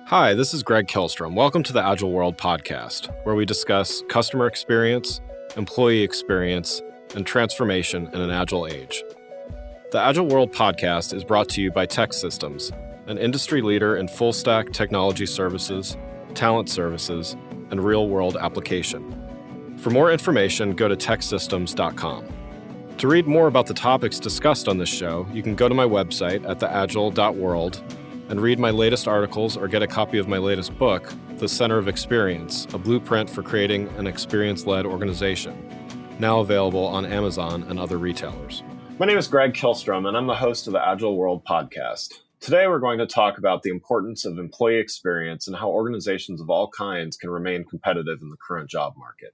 Hi, this is Greg Kilstrom. Welcome to the Agile World podcast, where we discuss customer experience, employee experience, and transformation in an agile age. The Agile World podcast is brought to you by TEKsystems, an industry leader in full-stack technology services, talent services, and real-world application. For more information, go to teksystems.com. To read more about the topics discussed on this show, you can go to my website at theagile.world and read my latest articles or get a copy of my latest book, The Center of Experience, a blueprint for creating an experience-led organization, now available on Amazon and other retailers. My name is Greg Kilstrom, and I'm the host of the Agile World podcast. Today, we're going to talk about the importance of employee experience and how organizations of all kinds can remain competitive in the current job market.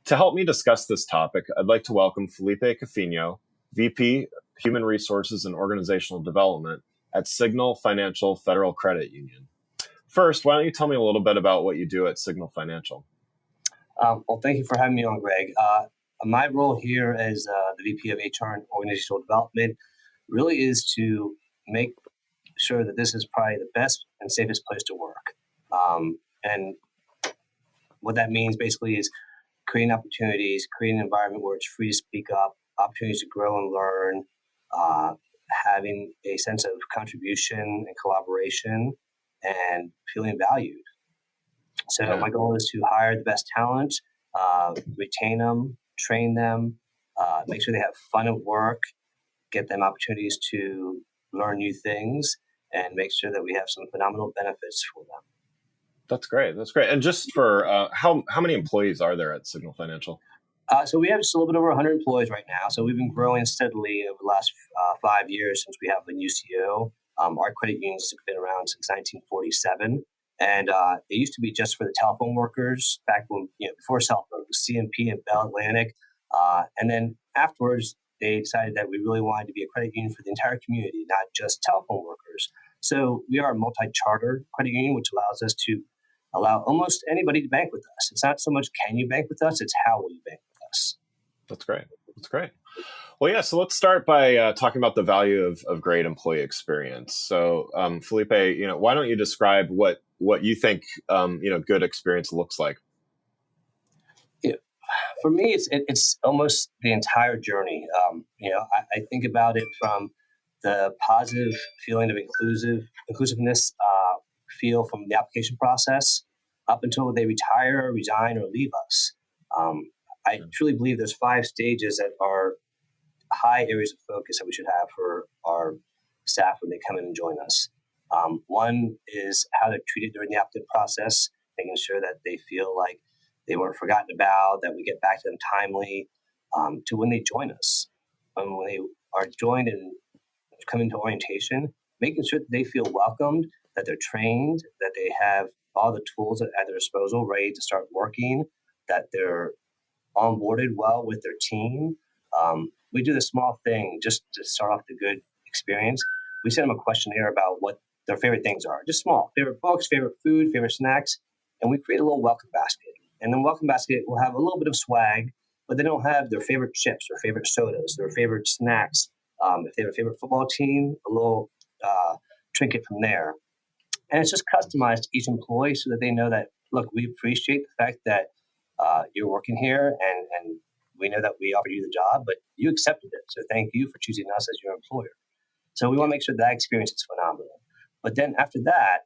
To help me discuss this topic, I'd like to welcome Felipe Cofiño, VP, Human Resources and Organizational Development at Signal Financial Federal Credit Union. First, why don't you tell me a little bit about what you do at Signal Financial? Well, thank you for having me on, Greg. My role here as the VP of HR and Organizational Development really is to make sure that this is probably the best and safest place to work. And what that means basically is creating opportunities, creating an environment where it's free to speak up, opportunities to grow and learn, having a sense of contribution and collaboration, and feeling valued. So my goal is to hire the best talent, retain them, train them, make sure they have fun at work, get them opportunities to learn new things, and make sure that we have some phenomenal benefits for them. That's great. That's great. And just for how many employees are there at Signal Financial? So we have just a little bit over 100 employees right now. So we've been growing steadily over the last 5 years since we have a new CEO. Our credit unions have been around since 1947. And it used to be just for the telephone workers back when, before cell phones, CMP and Bell Atlantic. And then afterwards, they decided that we really wanted to be a credit union for the entire community, not just telephone workers. So we are a multi-charter credit union, which allows us to allow almost anybody to bank with us. It's not so much can you bank with us, it's how will you bank with us. That's great. That's great. Well, yeah, so let's start by talking about the value of great employee experience. So, Felipe, why don't you describe what you think, good experience looks like? For me, it's almost the entire journey. I think about it from the positive feeling of inclusiveness feel from the application process up until they retire, resign, or leave us. I truly believe there's 5 stages that are high areas of focus that we should have for our staff when they come in and join us. One is how they're treated during the applicant process, making sure that they feel like they weren't forgotten about, that we get back to them timely, to when they join us. When they are joined and come into orientation, making sure that they feel welcomed, that they're trained, that they have all the tools at their disposal, ready to start working, that they're onboarded well with their team. We do the small thing just to start off the good experience. We send them a questionnaire about what their favorite things are, just small, favorite books, favorite food, favorite snacks, and we create a little welcome basket. And then welcome basket will have a little bit of swag, but they don't have their favorite chips or favorite sodas, their favorite snacks. If they have a favorite football team, a little trinket from there. And it's just customized to each employee so that they know that, look, we appreciate the fact that you're working here and we know that we offered you the job, but you accepted it. So thank you for choosing us as your employer. So we want to make sure that experience is phenomenal. But then after that,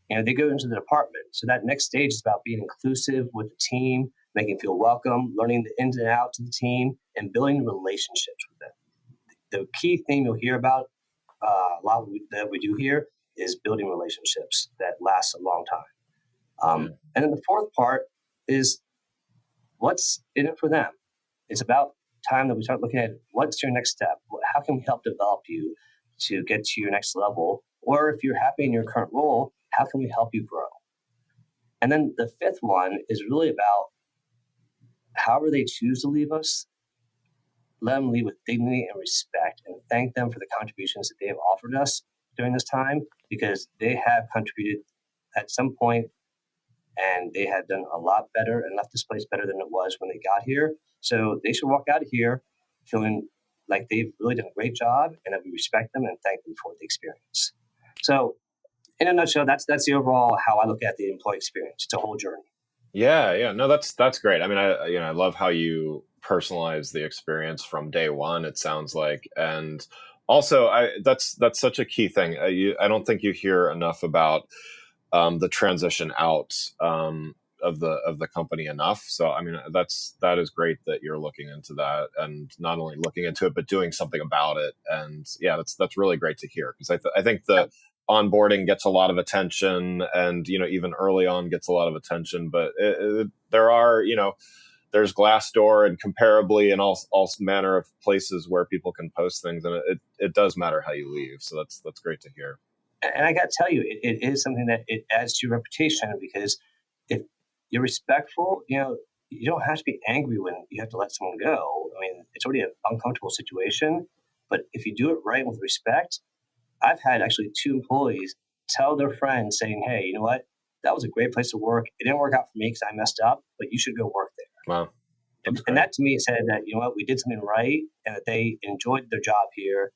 they go into the department. So that next stage is about being inclusive with the team, making them feel welcome, learning the ins and outs of the team, and building relationships with them. The key thing you'll hear about a lot that we do here is building relationships that last a long time. And then the fourth part is what's in it for them. It's about time that we start looking at what's your next step? How can we help develop you to get to your next level? Or if you're happy in your current role, how can we help you grow? And then the fifth one is really about however they choose to leave us, let them leave with dignity and respect and thank them for the contributions that they have offered us during this time, because they have contributed at some point and they have done a lot better and left this place better than it was when they got here. So they should walk out of here feeling like they've really done a great job and that we respect them and thank them for the experience. So In a nutshell, that's the overall how I look at the employee experience. It's a whole journey. Yeah. No, that's great. I mean, I love how you personalize the experience from day one. It sounds like, and also, that's such a key thing. I don't think you hear enough about the transition out of the company enough. So, I mean, that is great that you're looking into that, and not only looking into it, but doing something about it. And yeah, that's really great to hear, because I think the onboarding gets a lot of attention, and even early on gets a lot of attention, but there are there's Glassdoor and Comparably and all manner of places where people can post things, and it does matter how you leave. So that's great to hear. And I got to tell you, it is something that it adds to your reputation, because if you're respectful, you don't have to be angry when you have to let someone go. I mean, it's already an uncomfortable situation, but if you do it right with respect, I've had actually two employees tell their friends saying, "Hey, you know what? That was a great place to work. It didn't work out for me because I messed up, but you should go work there." Wow, that's And great. that to me said that, you know what, we did something right and that they enjoyed their job here.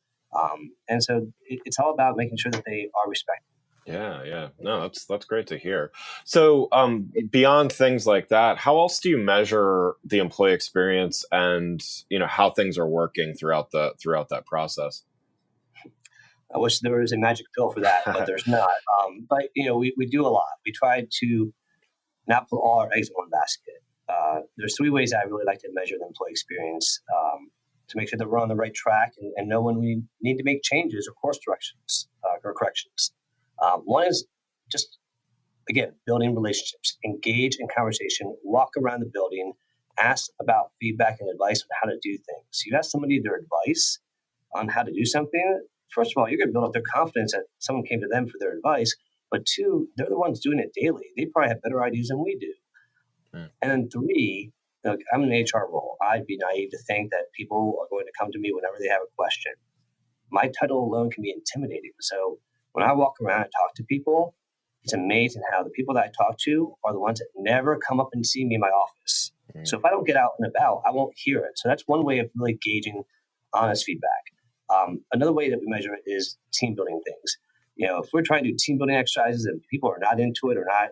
And so it's all about making sure that they are respected. Yeah. No, that's great to hear. So, beyond things like that, how else do you measure the employee experience, and how things are working throughout that process? I wish there was a magic pill for that, but there's not. But we do a lot. We try to not put all our eggs in one basket. There's three ways I really like to measure the employee experience, to make sure that we're on the right track and know when we need to make changes or course directions or corrections. One is just, again, building relationships, engage in conversation, walk around the building, ask about feedback and advice on how to do things. You ask somebody their advice on how to do something, first of all, you're going to build up their confidence that someone came to them for their advice. But two, they're the ones doing it daily. They probably have better ideas than we do. Mm, And then three, look, I'm in an HR role. I'd be naive to think that people are going to come to me whenever they have a question. My title alone can be intimidating. So when I walk around and talk to people, it's amazing how the people that I talk to are the ones that never come up and see me in my office. mm, So if I don't get out and about, I won't hear it. So that's one way of really gauging honest feedback. Another way that we measure it is team building things. If we're trying to do team building exercises and people are not into it or not,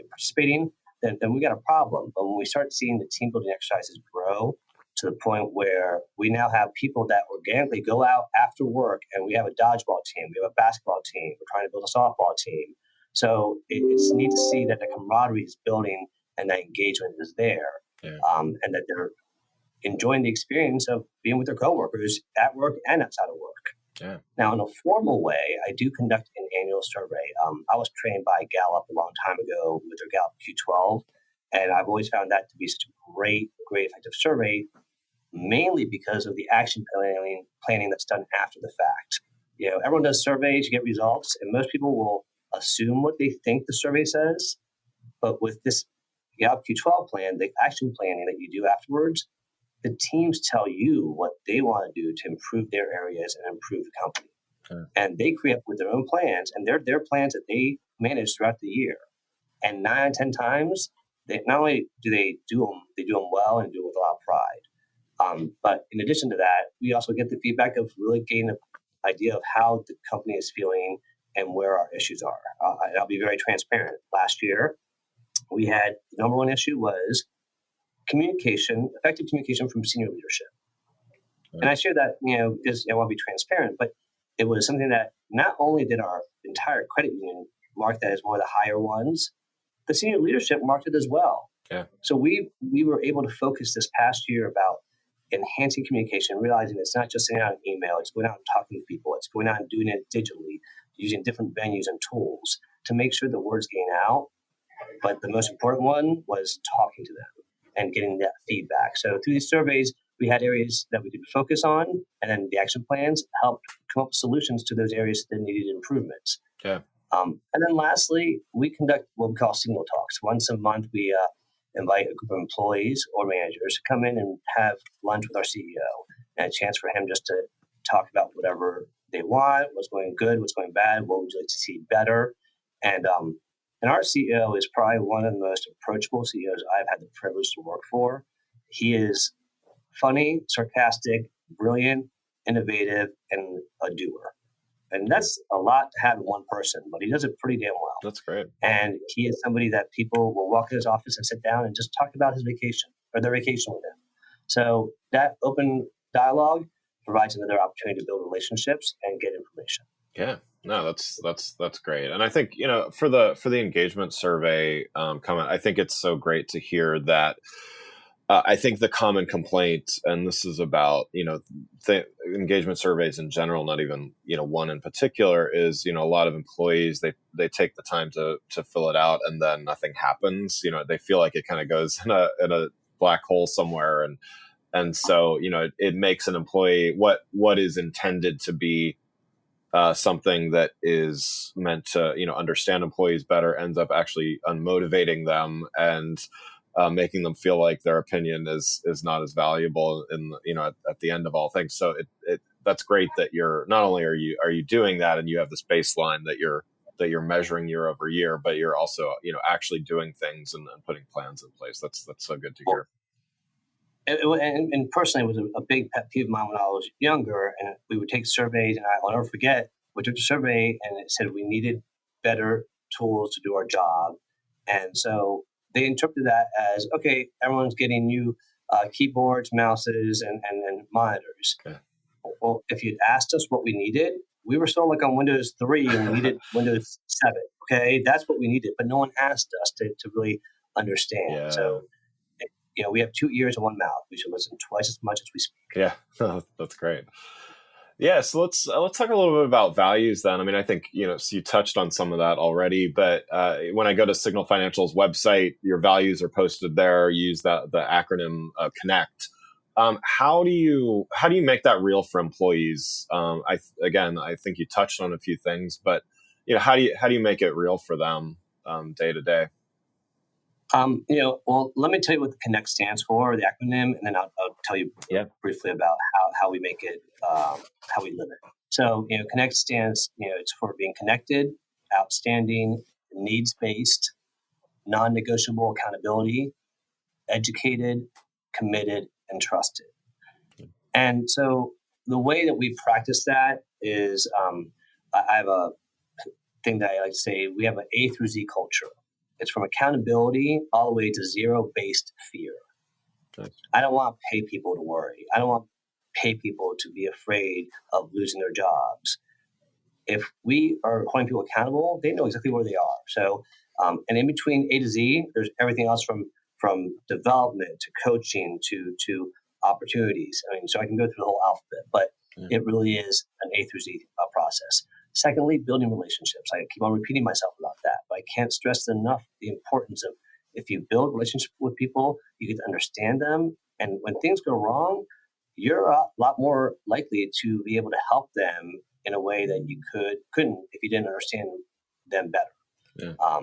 participating, then we got a problem. But when we start seeing the team building exercises grow to the point where we now have people that organically go out after work, and we have a dodgeball team, we have a basketball team, we're trying to build a softball team. So it's neat to see that the camaraderie is building and that engagement is there, yeah. and that they're enjoying the experience of being with their coworkers at work and outside of work. Yeah. Now, in a formal way, I do conduct an annual survey. I was trained by Gallup a long time ago with their Gallup Q12, and I've always found that to be such a great effective survey, mainly because of the action planning that's done after the fact. Everyone does surveys, you get results, and most people will assume what they think the survey says. But with this Gallup Q12 plan, the action planning that you do afterwards, the teams tell you what they want to do to improve their areas and improve the company. Yeah. And they create up with their own plans, and they're their plans that they manage throughout the year. And 9 out of 10 times, they not only do they do them well and do it with a lot of pride. But in addition to that, we also get the feedback of really getting an idea of how the company is feeling and where our issues are. And I'll be very transparent. Last year, we had the number one issue was communication, effective communication from senior leadership. Yeah. And I share that, because I want to be transparent, but it was something that not only did our entire credit union mark that as one of the higher ones, the senior leadership marked it as well. Yeah. So we were able to focus this past year about enhancing communication, realizing it's not just sending out an email, it's going out and talking to people, it's going out and doing it digitally, using different venues and tools to make sure the word's getting out. But the most important one was talking to them and getting that feedback. So through these surveys, we had areas that we could focus on, and then the action plans helped come up with solutions to those areas that needed improvements. Yeah. And then lastly, we conduct what we call signal talks. Once a month, we invite a group of employees or managers to come in and have lunch with our CEO, and a chance for him just to talk about whatever they want, what's going good, what's going bad, what would you like to see better. And our CEO is probably one of the most approachable CEOs I've had the privilege to work for. He is funny, sarcastic, brilliant, innovative, and a doer. And that's a lot to have in one person, but he does it pretty damn well. That's great. And he is somebody that people will walk in his office and sit down and just talk about his vacation or their vacation with him. So that open dialogue provides another opportunity to build relationships and get information. Yeah, no, that's great. And I think, for the engagement survey comment, I think it's so great to hear that. I think the common complaint, and this is about engagement surveys in general, not even one in particular, is a lot of employees they take the time to fill it out and then nothing happens. They feel like it kind of goes in a black hole somewhere, and so it makes an employee what is intended to be something that is meant to understand employees better ends up actually unmotivating them and making them feel like their opinion is not as valuable in at the end of all things. So that's great that you're not only are you doing that and you have this baseline that you're measuring year over year, but you're also actually doing things and putting plans in place. That's so good to hear. And personally, it was a big pet peeve of mine when I was younger, and we would take surveys, and I'll never forget, we took a survey and it said we needed better tools to do our job. And so they interpreted that as, okay, everyone's getting new keyboards, mouses, and monitors. Okay. Well, if you'd asked us what we needed, we were still like on Windows 3 and we needed Windows 7. Okay, that's what we needed, but no one asked us to really understand. Yeah. So we have 2 ears and 1 mouth. We should listen twice as much as we speak. Yeah, that's great. Yeah, so let's talk a little bit about values then. I mean, I think so you touched on some of that already, but when I go to Signal Financial's website, your values are posted there. Use the acronym Connect. How do you make that real for employees? I think you touched on a few things, but how do you make it real for them day to day? Well, let me tell you what the Connect stands for, the acronym, and then I'll tell you briefly about how we make it, how we live it. So, Connect stands, it's for being connected, outstanding, needs-based, non-negotiable accountability, educated, committed, and trusted. And so the way that we practice that is I have a thing that I like to say, we have an A through Z culture. It's from accountability all the way to zero-based fear. Nice. I don't want to pay people to worry. I don't want to pay people to be afraid of losing their jobs. If we are holding people accountable, they know exactly where they are. So, and in between A to Z, there's everything else from development to coaching to opportunities. I mean, so I can go through the whole alphabet, but it really is an A through Z process. Secondly, building relationships. I keep on repeating myself about that, but I can't stress enough the importance of if you build relationships with people, you get to understand them. And when things go wrong, you're a lot more likely to be able to help them in a way that you couldn't if you didn't understand them better. Yeah.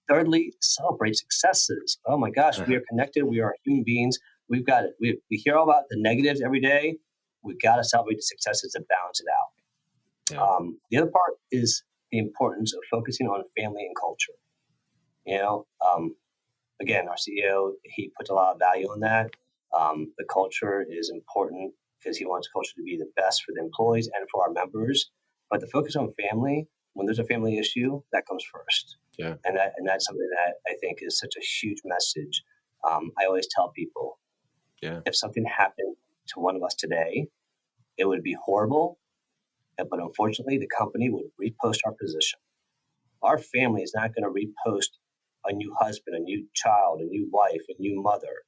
Thirdly, celebrate successes. Oh my gosh, we are connected. We are human beings. We've got it. We hear all about the negatives every day. We've got to celebrate the successes and balance it out. Yeah. The other part is the importance of focusing on family and culture. Again, our CEO, he puts a lot of value on that. The culture is important because he wants culture to be the best for the employees and for our members. But the focus on family, when there's a family issue, that comes first. Yeah. And that's something that I think is such a huge message. I always tell people, if something happened to one of us today, it would be horrible. But unfortunately, the company would repost our position. Our family is not going to repost a new husband, a new child, a new wife, a new mother.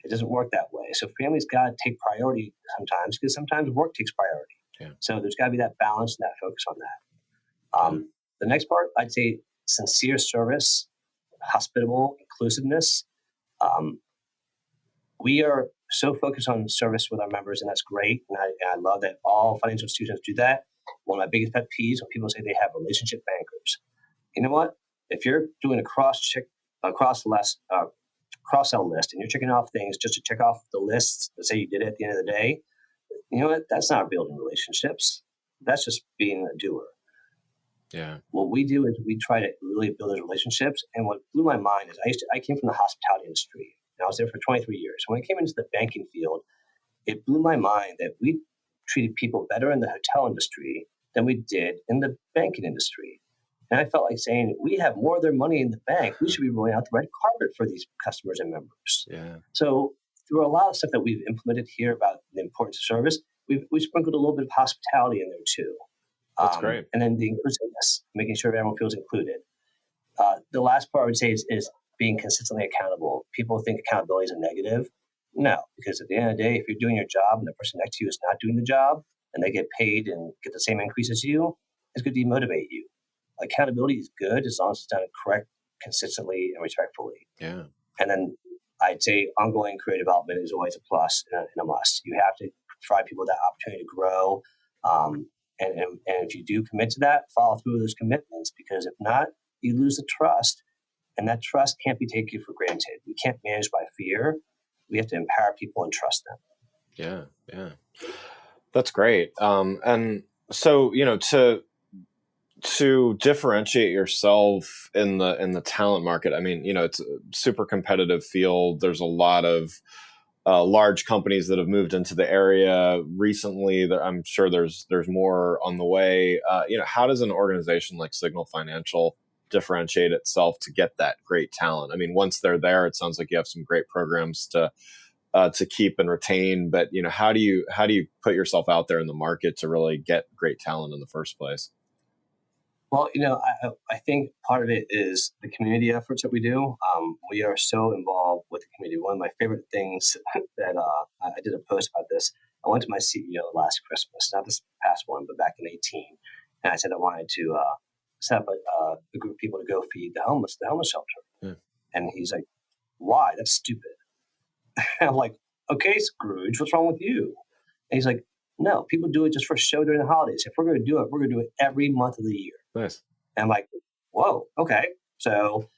It doesn't work that way. So families got to take priority sometimes because sometimes work takes priority. Yeah. So there's got to be that balance and that focus on that. The next part, I'd say sincere service, hospitable inclusiveness. We are so focused on service with our members, and that's great. And I love that all financial institutions do that. One of my biggest pet peeves when people say they have relationship bankers. You know what? If you're doing a cross-sell list, and you're checking off things just to check off the lists that say you did it at the end of the day, you know what? That's not building relationships. That's just being a doer. Yeah. What we do is we try to really build those relationships. And what blew my mind is I came from the hospitality industry. And I was there for 23 years. When I came into the banking field, it blew my mind that we treated people better in the hotel industry than we did in the banking industry. And I felt like saying, we have more of their money in the bank. We should be rolling out the red carpet for these customers and members. Yeah. So through a lot of stuff that we've implemented here about the importance of service, we've sprinkled a little bit of hospitality in there too. That's great. And then the inclusiveness, making sure everyone feels included. The last part I would say is being consistently accountable. People think accountability is a negative. No, because at the end of the day, if you're doing your job and the person next to you is not doing the job and they get paid and get the same increase as you, it's going to demotivate you. Accountability is good as long as it's done correct, consistently, and respectfully. Yeah. And then I'd say ongoing career development is always a plus and a must. You have to provide people that opportunity to grow. And if you do commit to that, follow through with those commitments, because if not, you lose the trust. And that trust can't be taken for granted. We can't manage by fear. We have to empower people and trust them. Yeah, yeah. That's great. And so, to differentiate yourself in the talent market, I mean, it's a super competitive field. There's a lot of large companies that have moved into the area recently. That I'm sure there's more on the way. How does an organization like Signal Financial differentiate itself to get that great talent? I mean, once they're there, it sounds like you have some great programs to keep and retain. But how do you put yourself out there in the market to really get great talent in the first place? Well, I think part of it is the community efforts that we do. We are so involved with the community. One of my favorite things that I did a post about this. I went to my CEO last Christmas, not this past one, but back in 2018, and I said I wanted to set up a group of people to go feed the homeless shelter. Yeah. And he's like, "Why? That's stupid." And I'm like, "Okay, Scrooge, what's wrong with you?" And he's like, "No, people do it just for show during the holidays. If we're going to do it, we're going to do it every month of the year." Nice. And I'm like, whoa, okay. So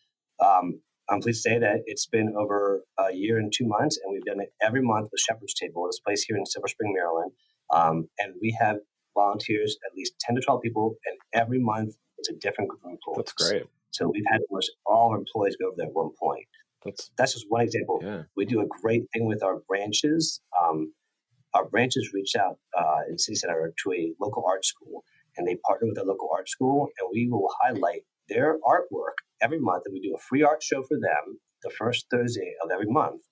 I'm pleased to say that it's been over a year and 2 months, and we've done it every month with Shepherd's Table, this place here in Silver Spring, Maryland. And we have volunteers, at least 10 to 12 people, and every month it's a different group of employees. That's great. So we've had almost all our employees go over there at one point. That's just one example. Yeah. We do a great thing with our branches. Our branches reach out in City Center to a local art school, and they partner with a local art school, and we will highlight their artwork every month. And we do a free art show for them the first Thursday of every month.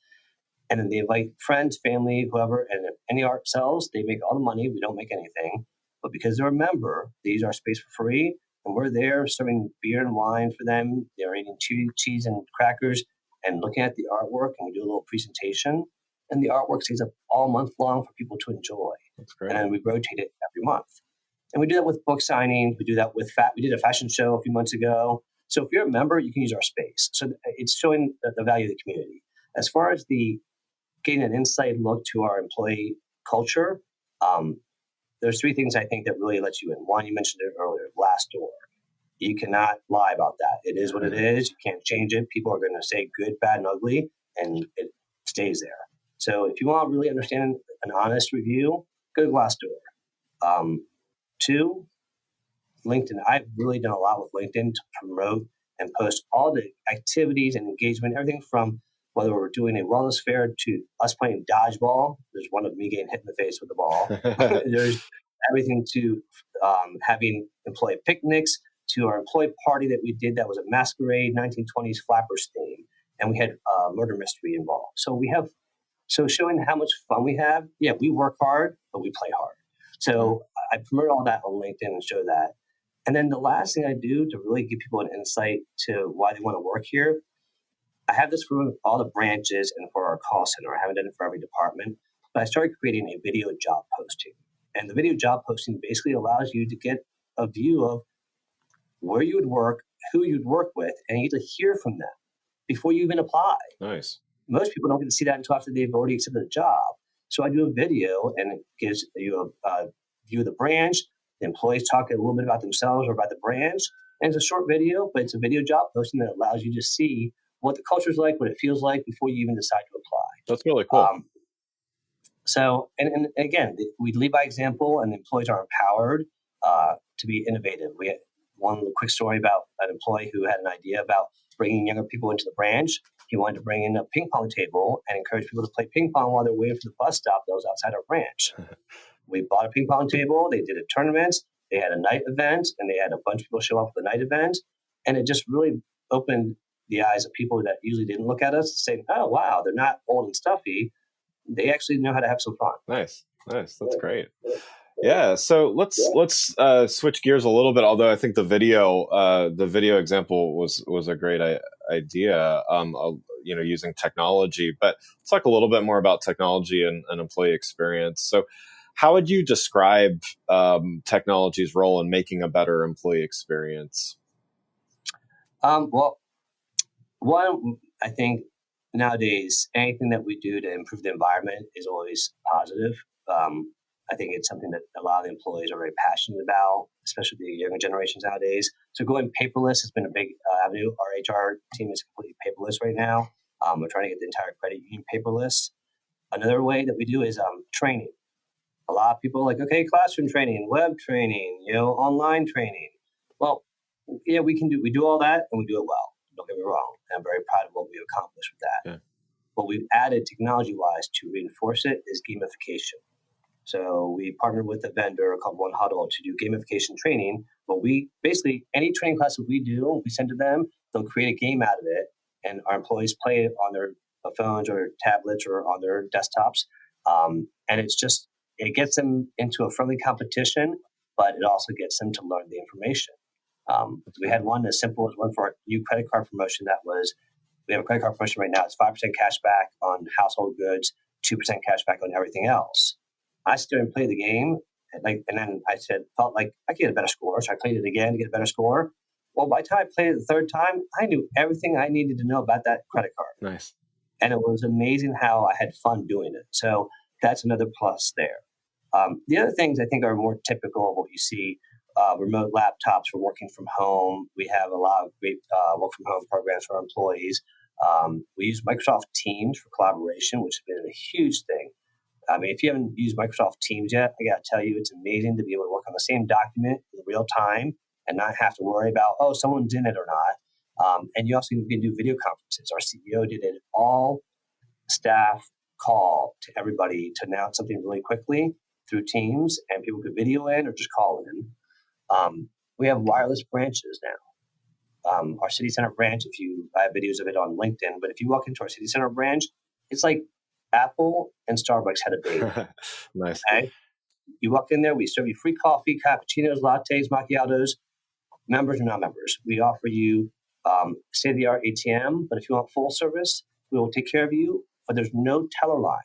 And then they invite friends, family, whoever, and if any art sells, they make all the money. We don't make anything. But because they're a member, they use our space for free, and we're there serving beer and wine for them. They're eating cheese and crackers and looking at the artwork, and we do a little presentation. And the artwork stays up all month long for people to enjoy. That's great. And then we rotate it every month. And we do that with book signings. We do that with we did a fashion show a few months ago. So if you're a member, you can use our space. So it's showing the value of the community. As far as the getting an inside look to our employee culture, there's three things I think that really lets you in. One, you mentioned it earlier, Glassdoor. You cannot lie about that. It is what it is. You can't change it. People are going to say good, bad, and ugly, and it stays there. So if you want to really understand an honest review, go to Glassdoor. Two, LinkedIn. I've really done a lot with LinkedIn to promote and post all the activities and engagement, everything from whether we're doing a wellness fair to us playing dodgeball. There's one of me getting hit in the face with the ball. There's everything to having employee picnics, to our employee party that we did that was a masquerade 1920s flappers theme. And we had murder mystery involved. So showing how much fun we have. Yeah, we work hard, but we play hard. So I promote all that on LinkedIn and show that. And then the last thing I do to really give people an insight to why they want to work here, I have this for all the branches and for our call center. I haven't done it for every department, but I started creating a video job posting. And the video job posting basically allows you to get a view of where you would work, who you'd work with, and you get to hear from them before you even apply. Nice. Most people don't get to see that until after they've already accepted a job. So I do a video, and it gives you a view of the branch. The employees talk a little bit about themselves or about the branch. And it's a short video, but it's a video job posting that allows you to see what the culture is like, what it feels like before you even decide to apply. That's really cool. So again, we lead by example, and the employees are empowered to be innovative. We had one quick story about an employee who had an idea about bringing younger people into the branch. He wanted to bring in a ping pong table and encourage people to play ping pong while they're waiting for the bus stop that was outside our branch. We bought a ping pong table. They did a tournament. They had a night event, and they had a bunch of people show up for the night event, and it just really opened the eyes of people that usually didn't look at us, saying, "Oh, wow, they're not old and stuffy. They actually know how to have some fun." Nice. That's great. Yeah. So let's switch gears a little bit. Although I think the video example was a great idea. Using technology, but let's talk a little bit more about technology and employee experience. So, how would you describe technology's role in making a better employee experience? Well, one, I think nowadays anything that we do to improve the environment is always positive. Um, I think it's something that a lot of the employees are very passionate about, especially the younger generations nowadays. So going paperless has been a big avenue. Our HR team is completely paperless right now. We're trying to get the entire credit union paperless. Another way that we do is training. A lot of people are like, okay, classroom training, web training, online training. Well, yeah, we do all that and we do it well. Don't get me wrong. And I'm very proud of what we've accomplished with that. Yeah. What we've added technology wise to reinforce it is gamification. So we partnered with a vendor called One Huddle to do gamification training. But we basically, any training class that we do, we send to them, they'll create a game out of it, and our employees play it on their phones or tablets or on their desktops. And it gets them into a friendly competition, but it also gets them to learn the information. We had one as simple as one for our new credit card promotion we have a credit card promotion right now. It's 5% cash back on household goods, 2% cash back on everything else. I sit there and play the game, and then felt like I could get a better score. So I played it again to get a better score. Well, by the time I played it the third time, I knew everything I needed to know about that credit card. Nice. And it was amazing how I had fun doing it. So that's another plus there. The other things I think are more typical of what you see, remote laptops for working from home. We have a lot of great work from home programs for our employees. We use Microsoft Teams for collaboration, which has been a huge thing. I mean, if you haven't used Microsoft Teams yet, I got to tell you, it's amazing to be able to work on the same document in real time and not have to worry about, oh, someone's in it or not. And you also can do video conferences. Our CEO did an all staff call to everybody to announce something really quickly through Teams, and people could video in or just call in. We have wireless branches now. Our city center branch, I have videos of it on LinkedIn, but if you walk into our city center branch, it's like Apple and Starbucks had a baby. Nice. Okay? You walk in there, we serve you free coffee, cappuccinos, lattes, macchiatos, members or non-members. We offer you state-of-the-art ATM, but if you want full service, we will take care of you, but there's no teller line.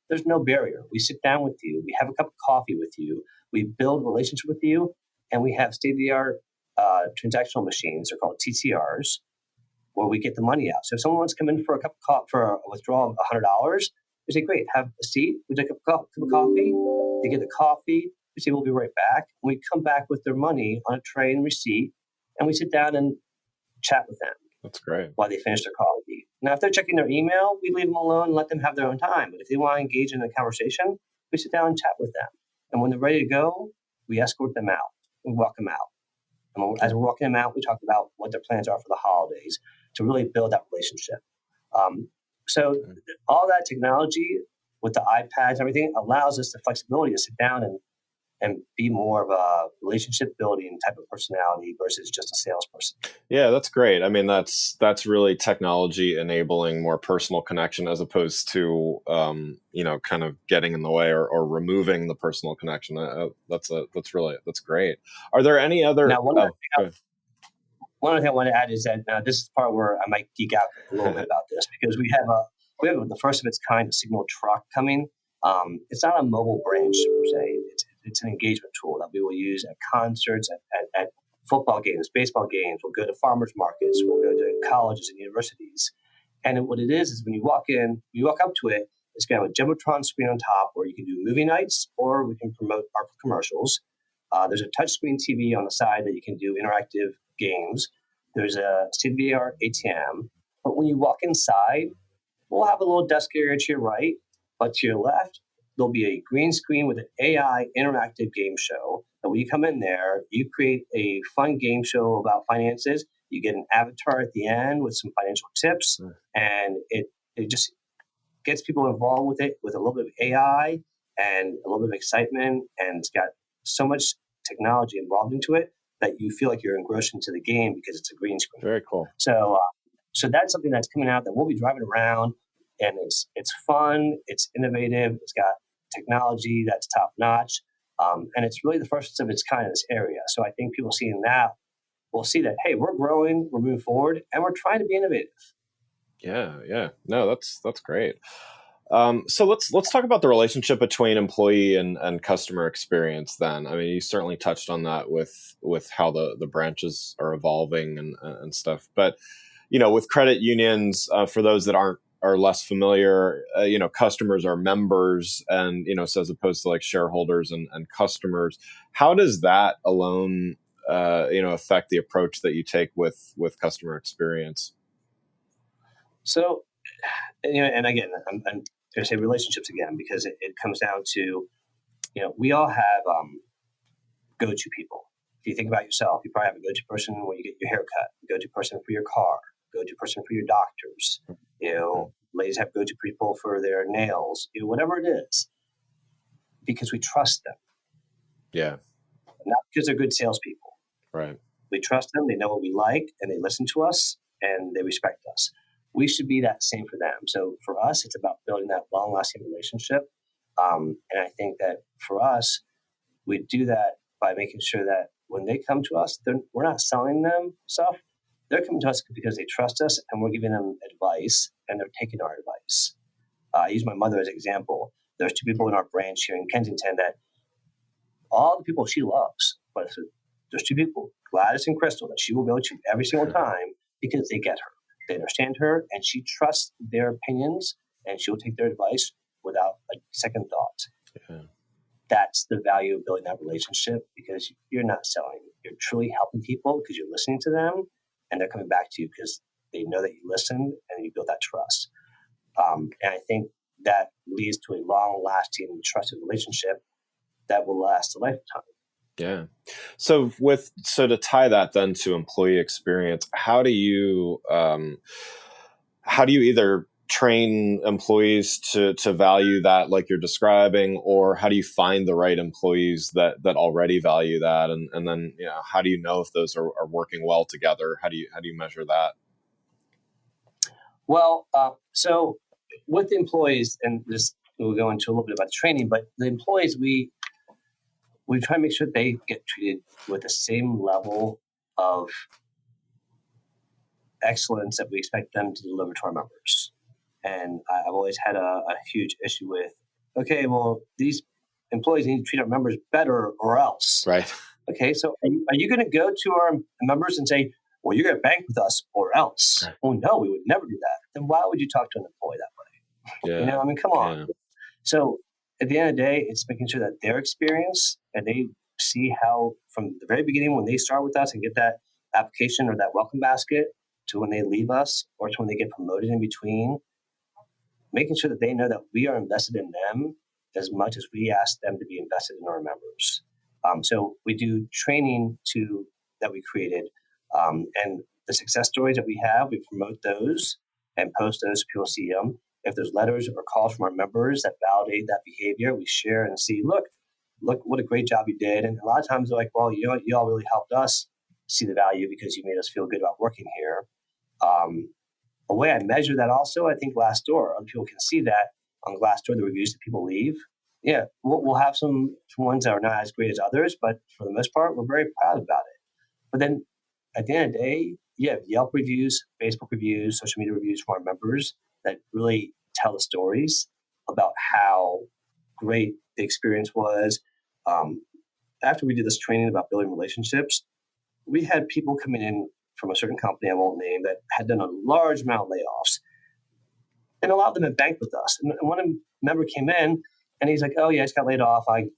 There's no barrier. We sit down with you. We have a cup of coffee with you. We build relationship with you, and we have state-of-the-art transactional machines. They're called TCRs, where we get the money out. So if someone wants to come in for a cup of coffee, for a withdrawal of $100, we say, great, have a seat. We take a cup of coffee. They get the coffee. We say, we'll be right back. And we come back with their money on a tray and receipt, and we sit down and chat with them. That's great. While they finish their coffee. Now, if they're checking their email, we leave them alone and let them have their own time. But if they want to engage in a conversation, we sit down and chat with them. And when they're ready to go, we escort them out. We walk them out. And as we're walking them out, we talk about what their plans are for the holidays to really build that relationship. So all that technology with the iPads and everything allows us the flexibility to sit down and be more of a relationship building type of personality versus just a salesperson. Yeah, that's great. I mean, that's really technology enabling more personal connection as opposed to kind of getting in the way or removing the personal connection. That's great. Are there any other? Now, one other thing I want to add is that this is the part where I might geek out a little bit about this, because we have the first of its kind signal truck coming. It's not a mobile branch per se. It's an engagement tool that we will use at concerts, at football games, baseball games. We'll go to farmers markets. We'll go to colleges and universities. And what it is when you walk up to it, it's got a Jumbotron screen on top where you can do movie nights or we can promote our commercials. There's a touchscreen TV on the side that you can do interactive games. There's a state-of-the-art ATM. But when you walk inside, we'll have a little desk area to your right, but to your left, there'll be a green screen with an AI interactive game show. And when you come in there, you create a fun game show about finances. You get an avatar at the end with some financial tips, and it just gets people involved with it with a little bit of AI and a little bit of excitement. And it's got so much technology involved into it that you feel like you're engrossed into the game because it's a green screen. Very cool. So that's something that's coming out that we'll be driving around, and it's fun, it's innovative, it's got technology that's top notch, and it's really the first of its kind in this area. So I think people seeing that will see that, hey, we're growing, we're moving forward, and we're trying to be innovative. Yeah. No, that's great. So let's talk about the relationship between employee and customer experience then. I mean, you certainly touched on that with how the branches are evolving and stuff. But, with credit unions, for those that are less familiar, customers are members and, so as opposed to like shareholders and customers, how does that alone, affect the approach that you take with customer experience? So, and again, I'm going to say relationships again because it comes down to, we all have go-to people. If you think about yourself, you probably have a go-to person when you get your haircut, a go-to person for your car, go-to person for your doctors. Ladies have go-to people for their nails, whatever it is, because we trust them. Yeah. Not because they're good salespeople. Right. We trust them. They know what we like, and they listen to us, and they respect us. We should be that same for them. So for us, it's about building that long-lasting relationship. And I think that for us, we do that by making sure that when they come to us, we're not selling them stuff. They're coming to us because they trust us, and we're giving them advice, and they're taking our advice. I use my mother as an example. There's two people in our branch here in Kensington that all the people she loves, but there's two people, Gladys and Crystal, that she will go to every single time because they get her. They understand her, and she trusts their opinions, and she will take their advice without a second thought. Yeah. That's the value of building that relationship because you're not selling. You're truly helping people because you're listening to them, and they're coming back to you because they know that you listened and you build that trust. And I think that leads to a long-lasting, trusted relationship that will last a lifetime. Yeah. So to tie that then to employee experience, how do you either train employees to value that like you're describing, or how do you find the right employees that already value that, and then how do you know if those are working well together? How do you measure that? Well, so with the employees, and this we'll go into a little bit about training, but the employees we try to make sure they get treated with the same level of excellence that we expect them to deliver to our members. And I've always had a huge issue with, okay, well, these employees need to treat our members better or else. Right. Okay, so are you going to go to our members and say, well, you're going to bank with us or else? Right. Oh, no, we would never do that. Then why would you talk to an employee that way? Yeah. Come on. Yeah. So at the end of the day, it's making sure that their experience and they see how from the very beginning when they start with us and get that application or that welcome basket to when they leave us or to when they get promoted in between, making sure that they know that we are invested in them as much as we ask them to be invested in our members. So we do training that we created, and the success stories that we have, we promote those and post those so people see them. If there's letters or calls from our members that validate that behavior, we share and see, look what a great job you did. And a lot of times they're like, well, you all really helped us see the value because you made us feel good about working here. A way I measure that also, I think Glassdoor, other people can see that on Glassdoor, the reviews that people leave. Yeah, we'll have some ones that are not as great as others, but for the most part, we're very proud about it. But then at the end of the day, you have Yelp reviews, Facebook reviews, social media reviews from our members that really tell the stories about how great the experience was. After we did this training about building relationships, we had people coming in from a certain company I won't name that had done a large amount of layoffs. And a lot of them had banked with us. And one member came in and he's like, oh, yeah, I just got laid off. And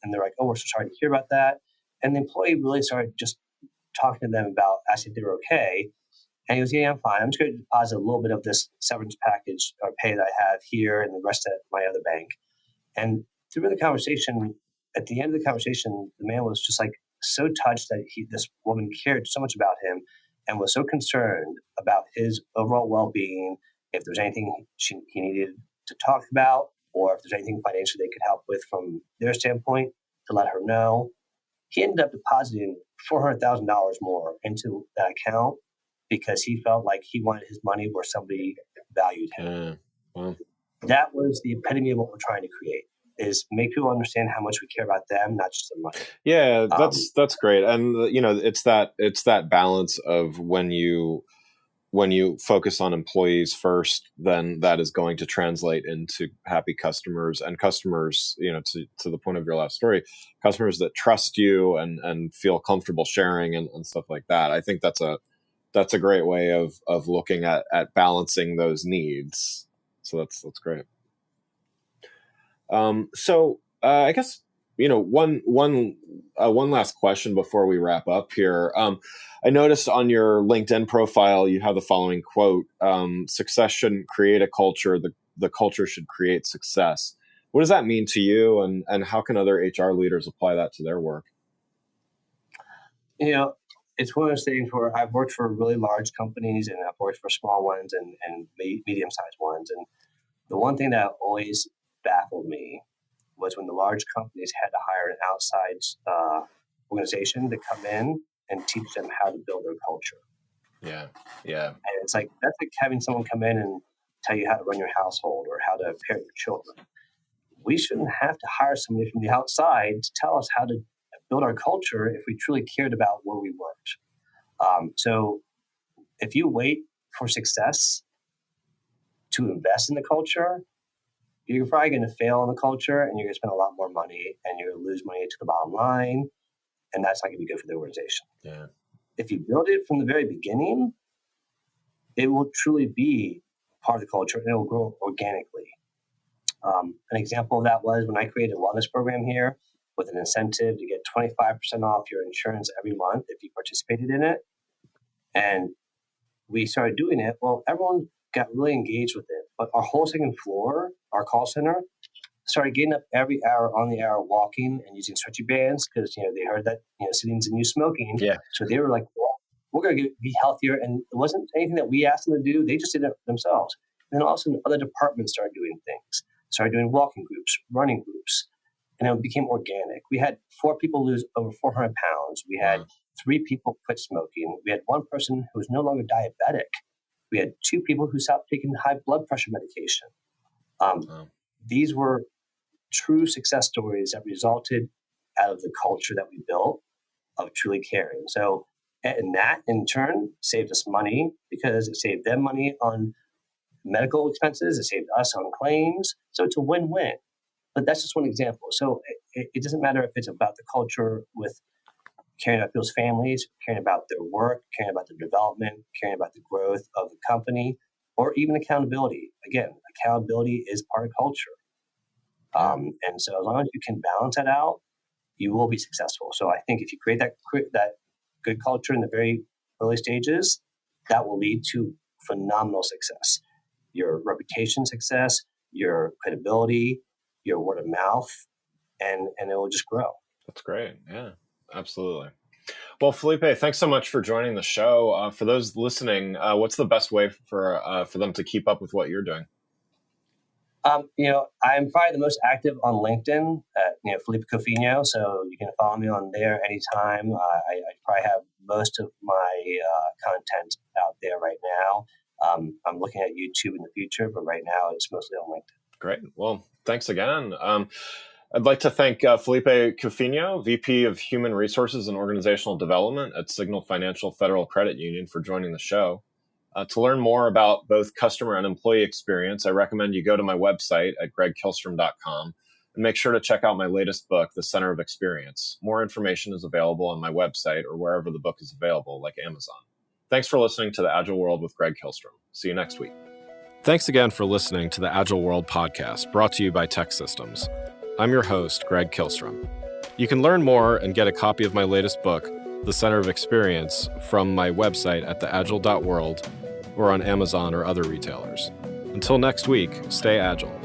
they're like, oh, we're so sorry to hear about that. And the employee really started just talking to them about asking if they were okay. And he goes, yeah, I'm fine. I'm just going to deposit a little bit of this severance package or pay that I have here and the rest at my other bank. And through the conversation, at the end of the conversation, the man was just like so touched that this woman cared so much about him and was so concerned about his overall well-being, if there's anything he needed to talk about, or if there's anything financially they could help with from their standpoint, to let her know. He ended up depositing $400,000 more into that account because he felt like he wanted his money where somebody valued him. Well, that was the epitome of what we're trying to create, is make people understand how much we care about them, not just their money. Yeah, that's great. And it's that balance of when you focus on employees first, then that is going to translate into happy customers, and customers, to the point of your last story, customers that trust you and feel comfortable sharing and stuff like that. I think that's a great way of looking at balancing those needs. So that's great. I guess, one last question before we wrap up here. I noticed on your LinkedIn profile, you have the following quote: "Success shouldn't create a culture. The culture should create success." What does that mean to you, and how can other HR leaders apply that to their work? It's one of those things where I've worked for really large companies and I've worked for small ones and medium-sized ones. And the one thing that always baffled me was when the large companies had to hire an outside organization to come in and teach them how to build their culture. Yeah. And it's like, that's like having someone come in and tell you how to run your household or how to parent your children. We shouldn't have to hire somebody from the outside to tell us how to build our culture if we truly cared about where we worked. So if you wait for success to invest in the culture, you're probably going to fail in the culture and you're going to spend a lot more money and you're going to lose money to the bottom line. And that's not going to be good for the organization. Yeah. If you build it from the very beginning, it will truly be part of the culture and it will grow organically. An example of that was when I created a wellness program here with an incentive to get 25% off your insurance every month if you participated in it. And we started doing it. Well, everyone got really engaged with it. But our whole second floor, our call center, started getting up every hour on the hour, walking and using stretchy bands because they heard that sitting's the new smoking. Yeah. So they were like, well, we're going to be healthier. And it wasn't anything that we asked them to do. They just did it themselves. And then all of a sudden, other departments started doing things. Started doing walking groups, running groups, and it became organic. We had 4 people lose over 400 pounds. We had 3 people quit smoking. We had 1 person who was no longer diabetic. We had 2 people who stopped taking high blood pressure medication. These were true success stories that resulted out of the culture that we built of truly caring. So, and that in turn saved us money because it saved them money on medical expenses. It saved us on claims. So it's a win-win. But that's just one example. So it doesn't matter if it's about the culture with caring about people's families, caring about their work, caring about their development, caring about the growth of the company, or even accountability. Again, accountability is part of culture. And so as long as you can balance that out, you will be successful. So I think if you create that good culture in the very early stages, that will lead to phenomenal success. Your reputation success, your credibility, your word of mouth, and it will just grow. That's great. Yeah, absolutely. Well, Felipe, thanks so much for joining the show. For those listening, what's the best way for them to keep up with what you're doing? I'm probably the most active on LinkedIn at Felipe Cofiño, so you can follow me on there anytime. I probably have most of my content out there right now. I'm looking at YouTube in the future, but right now it's mostly on LinkedIn. Great. Well, thanks again. I'd like to thank Felipe Cofiño, VP of Human Resources and Organizational Development at Signal Financial Federal Credit Union, for joining the show. To learn more about both customer and employee experience, I recommend you go to my website at gregkillstrom.com and make sure to check out my latest book, The Center of Experience. More information is available on my website or wherever the book is available, like Amazon. Thanks for listening to The Agile World with Greg Killstrom. See you next week. Thanks again for listening to the Agile World podcast, brought to you by Tech Systems. I'm your host, Greg Killstrom. You can learn more and get a copy of my latest book, The Center of Experience, from my website at theagile.world or on Amazon or other retailers. Until next week, stay agile.